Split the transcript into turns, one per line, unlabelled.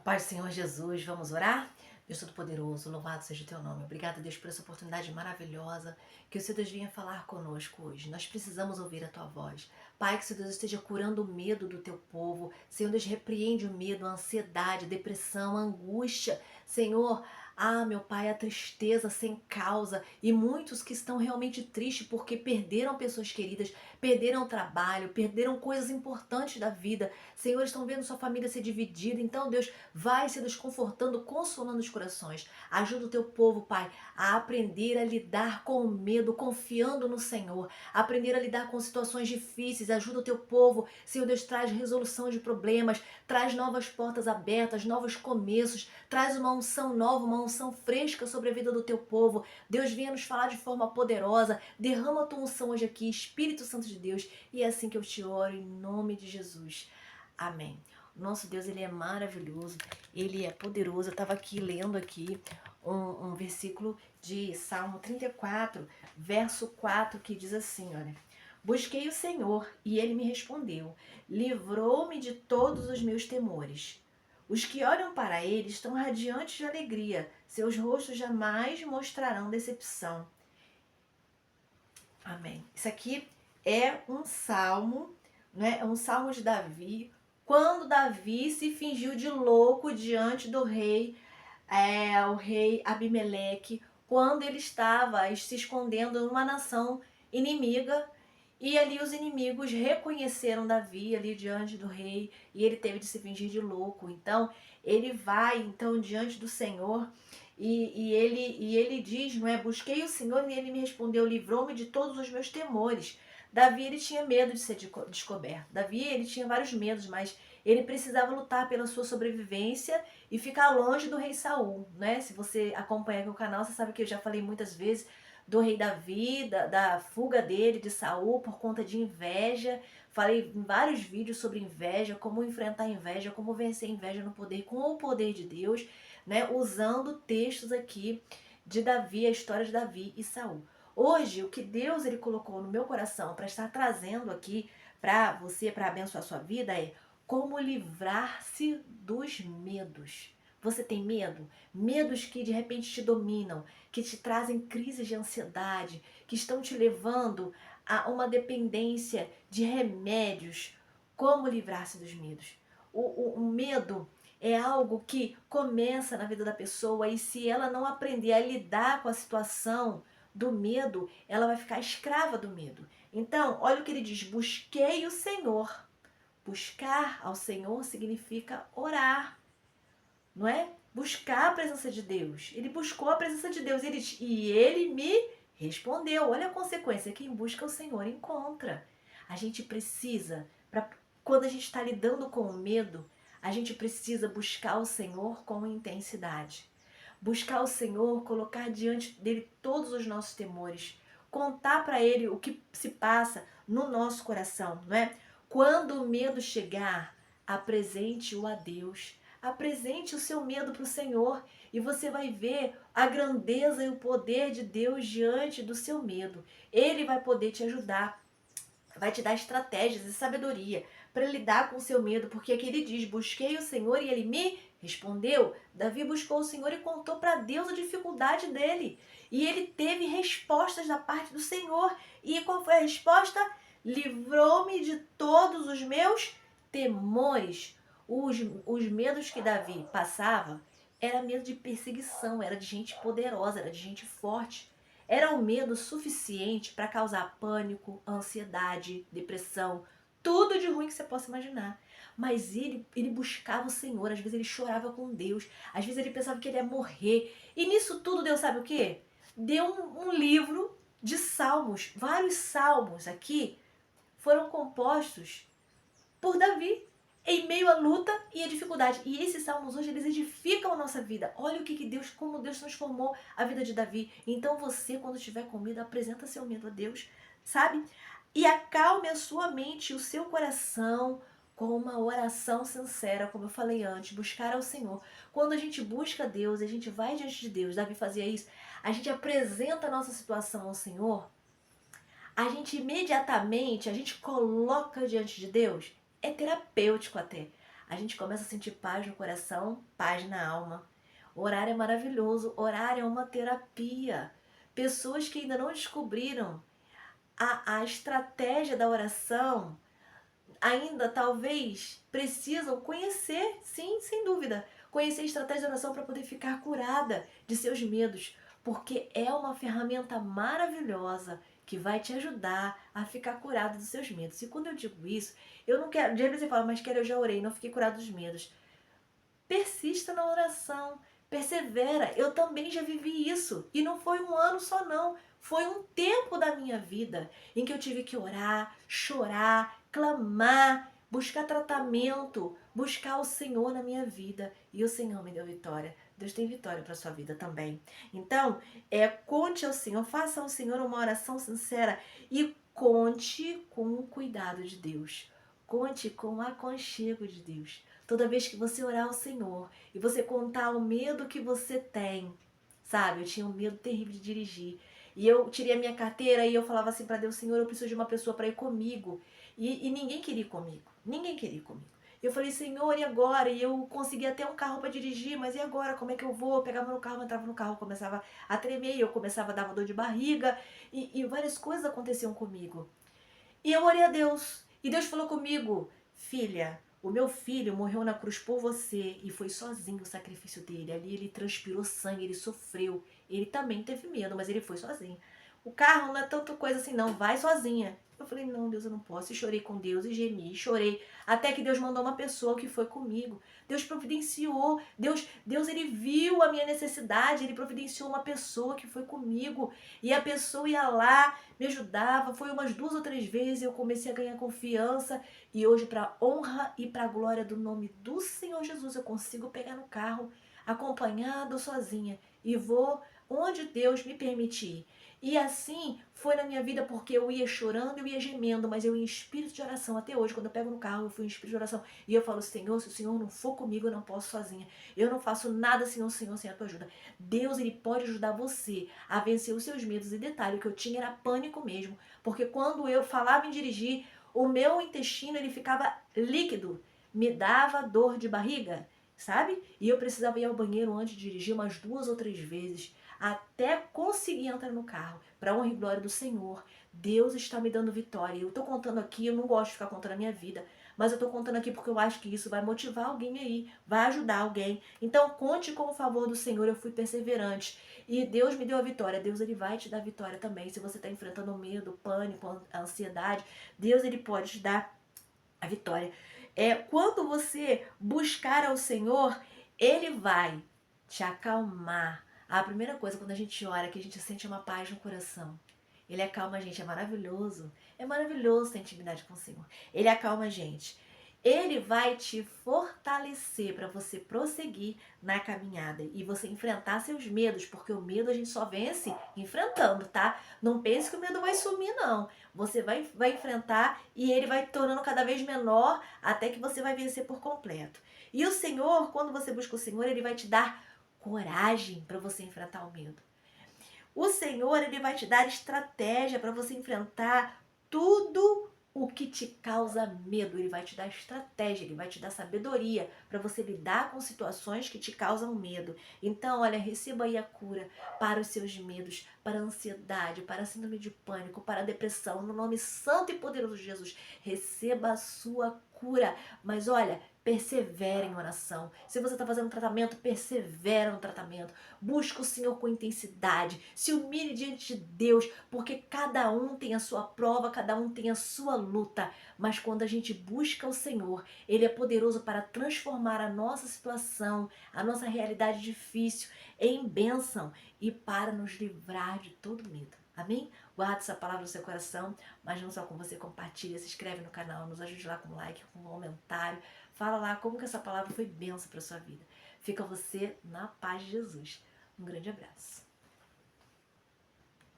Pai do Senhor Jesus, vamos orar? Deus Todo-Poderoso, louvado seja o teu nome. Obrigada, Deus, por essa oportunidade maravilhosa que o Senhor Deus venha falar conosco hoje. Nós precisamos ouvir a tua voz. Pai, que o Senhor Deus esteja curando o medo do teu povo. Senhor Deus, repreende o medo, a ansiedade, a depressão, a angústia. Senhor, meu Pai, a tristeza sem causa e muitos que estão realmente tristes porque perderam pessoas queridas, perderam o trabalho, perderam coisas importantes da vida. Senhor, estão vendo sua família ser dividida. Então, Deus, vai se desconfortando, consolando os corações. Ajuda o teu povo, Pai, a aprender a lidar com o medo, confiando no Senhor. Aprender a lidar com situações difíceis. Ajuda o teu povo. Senhor Deus, traz resolução de problemas, traz novas portas abertas, novos começos, traz uma unção nova, uma unção fresca sobre a vida do teu povo. Deus, venha nos falar de forma poderosa. Derrama a tua unção hoje aqui, Espírito Santo de Deus. E é assim que eu te oro, em nome de Jesus. Amém. O nosso Deus, ele é maravilhoso, ele é poderoso. Eu estava aqui lendo aqui um versículo de Salmo 34, verso 4, que diz assim, olha: Busquei o Senhor e ele me respondeu, livrou-me de todos os meus temores. Os que olham para ele estão radiantes de alegria, seus rostos jamais mostrarão decepção. Amém. Isso aqui é um salmo, né? É um salmo de Davi, quando Davi se fingiu de louco diante do rei, o rei Abimeleque, quando ele estava se escondendo numa nação inimiga, e ali os inimigos reconheceram Davi ali diante do rei, e ele teve de se fingir de louco. Então, ele vai então diante do Senhor, e ele diz, não é? Busquei o Senhor e ele me respondeu, livrou-me de todos os meus temores. Davi, ele tinha medo de ser descoberto. Davi, ele tinha vários medos, mas ele precisava lutar pela sua sobrevivência e ficar longe do rei Saul, né? Se você acompanha aqui o canal, você sabe que eu já falei muitas vezes do rei Davi, da fuga dele de Saul por conta de inveja. Falei em vários vídeos sobre inveja, como enfrentar a inveja, como vencer a inveja no poder, com o poder de Deus, né? Usando textos aqui de Davi, a história de Davi e Saul. Hoje, o que Deus ele colocou no meu coração para estar trazendo aqui para você, para abençoar a sua vida, é como livrar-se dos medos. Você tem medo? Medos que de repente te dominam, que te trazem crises de ansiedade, que estão te levando a uma dependência de remédios. Como livrar-se dos medos? O medo é algo que começa na vida da pessoa e se ela não aprender a lidar com a situação do medo, ela vai ficar escrava do medo. Então, olha o que ele diz: busquei o Senhor. Buscar ao Senhor significa orar, não é? Buscar a presença de Deus. Ele buscou a presença de Deus e ele me respondeu. Olha a consequência: quem busca o Senhor encontra. A gente precisa, quando a gente está lidando com o medo, a gente precisa buscar o Senhor com intensidade. Buscar o Senhor, colocar diante dele todos os nossos temores, contar para ele o que se passa no nosso coração, não é? Quando o medo chegar, apresente-o a Deus. Apresente o seu medo para o Senhor e você vai ver a grandeza e o poder de Deus diante do seu medo. Ele vai poder te ajudar, vai te dar estratégias e sabedoria para lidar com o seu medo, porque aqui ele diz: busquei o Senhor e ele me respondeu. Davi buscou o Senhor e contou para Deus a dificuldade dele. E ele teve respostas da parte do Senhor. E qual foi a resposta? Livrou-me de todos os meus temores. Os medos que Davi passava era medo de perseguição, era de gente poderosa, era de gente forte. Era um medo suficiente para causar pânico, ansiedade, depressão, tudo de ruim que você possa imaginar. Mas ele buscava o Senhor, às vezes ele chorava com Deus, às vezes ele pensava que ele ia morrer. E nisso tudo Deus sabe o quê? Deu um livro de salmos. Vários salmos aqui foram compostos por Davi em meio à luta e à dificuldade. E esses salmos hoje, eles edificam a nossa vida. Olha o que Deus, como Deus transformou a vida de Davi. Então você, quando estiver com medo, apresenta seu medo a Deus, sabe? E acalme a sua mente e o seu coração com uma oração sincera, como eu falei antes, buscar ao Senhor. Quando a gente busca Deus, a gente vai diante de Deus, Davi fazia isso, a gente apresenta a nossa situação ao Senhor, a gente imediatamente, a gente coloca diante de Deus, é terapêutico até. a gente começa a sentir paz no coração, paz na alma. Orar é maravilhoso, orar é uma terapia. Pessoas que ainda não descobriram a estratégia da oração, ainda talvez precisam conhecer, sim, sem dúvida, conhecer a estratégia da oração para poder ficar curada de seus medos, porque é uma ferramenta maravilhosa que vai te ajudar a ficar curado dos seus medos. E quando eu digo isso, eu não quero, de repente você fala, mas eu já orei, não fiquei curado dos medos. Persista na oração, persevera. Eu também já vivi isso. E não foi um ano só não. Foi um tempo da minha vida em que eu tive que orar, chorar, clamar, buscar tratamento, buscar o Senhor na minha vida. E o Senhor me deu vitória. Deus tem vitória para sua vida também. Então, conte ao Senhor, faça ao Senhor uma oração sincera e conte com o cuidado de Deus. Conte com o aconchego de Deus. Toda vez que você orar ao Senhor e você contar o medo que você tem, sabe? Eu tinha um medo terrível de dirigir. E eu tirei a minha carteira e eu falava assim para Deus, Senhor, eu preciso de uma pessoa para ir comigo. E ninguém queria ir comigo. Ninguém queria ir comigo. Eu falei, Senhor, e agora? E eu consegui até um carro para dirigir, mas e agora? Como é que eu vou? Eu pegava no carro, entrava no carro, começava a tremer, eu começava a dar uma dor de barriga e várias coisas aconteciam comigo. E eu orei a Deus. E Deus falou comigo, filha, o meu filho morreu na cruz por você e foi sozinho o sacrifício dele. Ali ele transpirou sangue, ele sofreu. Ele também teve medo, mas ele foi sozinho. O carro não é tanta coisa assim, não. Vai sozinha. Eu falei, não, Deus, eu não posso. E chorei com Deus e gemi, e chorei. Até que Deus mandou uma pessoa que foi comigo. Deus providenciou. Deus ele viu a minha necessidade. Ele providenciou uma pessoa que foi comigo. E a pessoa ia lá, me ajudava. Foi umas 2 ou 3 vezes. Eu comecei a ganhar confiança. E hoje, para honra e para glória do nome do Senhor Jesus, eu consigo pegar no carro, acompanhado sozinha. E vou onde Deus me permitir. E assim foi na minha vida, porque eu ia chorando, eu ia gemendo, mas eu ia em espírito de oração. Até hoje, quando eu pego no carro, eu fui em espírito de oração. E eu falo, Senhor, se o Senhor não for comigo, eu não posso sozinha. Eu não faço nada sem o Senhor, sem a tua ajuda. Deus, ele pode ajudar você a vencer os seus medos. E detalhe, o que eu tinha era pânico mesmo. Porque quando eu falava em dirigir, o meu intestino, ele ficava líquido. Me dava dor de barriga, sabe? E eu precisava ir ao banheiro antes de dirigir umas 2 ou 3 vezes até conseguir entrar no carro. Para honra e glória do Senhor, Deus está me dando vitória. Eu estou contando aqui, eu não gosto de ficar contando a minha vida, mas eu estou contando aqui porque eu acho que isso vai motivar alguém aí, vai ajudar alguém. Então conte com o favor do Senhor, eu fui perseverante e Deus me deu a vitória. Deus, ele vai te dar vitória também. Se você está enfrentando medo, pânico, ansiedade, Deus, ele pode te dar a vitória. Quando você buscar ao Senhor, ele vai te acalmar. A primeira coisa, quando a gente ora, que a gente sente uma paz no coração. Ele acalma a gente, é maravilhoso. É maravilhoso ter intimidade com o Senhor. Ele acalma a gente. Ele vai te fortalecer para você prosseguir na caminhada e você enfrentar seus medos, porque o medo a gente só vence enfrentando, tá? Não pense que o medo vai sumir, não. Você vai enfrentar e ele vai tornando cada vez menor até que você vai vencer por completo. E o Senhor, quando você busca o Senhor, ele vai te dar coragem para você enfrentar o medo. O Senhor, ele vai te dar estratégia para você enfrentar tudo o que te causa medo. Ele vai te dar estratégia, ele vai te dar sabedoria para você lidar com situações que te causam medo. Então, olha, receba aí a cura para os seus medos, para a ansiedade, para a síndrome de pânico, para a depressão. No nome santo e poderoso de Jesus, receba a sua cura. Mas olha, persevere em oração. Se você está fazendo tratamento, persevera no tratamento. Busca o Senhor com intensidade. Se humilhe diante de Deus, porque cada um tem a sua prova, cada um tem a sua luta. Mas quando a gente busca o Senhor, Ele é poderoso para transformar a nossa situação, a nossa realidade difícil em bênção e para nos livrar de todo medo. Amém? Guarde essa palavra no seu coração, mas não só com você, compartilha, se inscreve no canal, nos ajude lá com um like, com um comentário. Fala lá como que essa palavra foi bênção para sua vida. Fica você na paz de Jesus. Um grande abraço.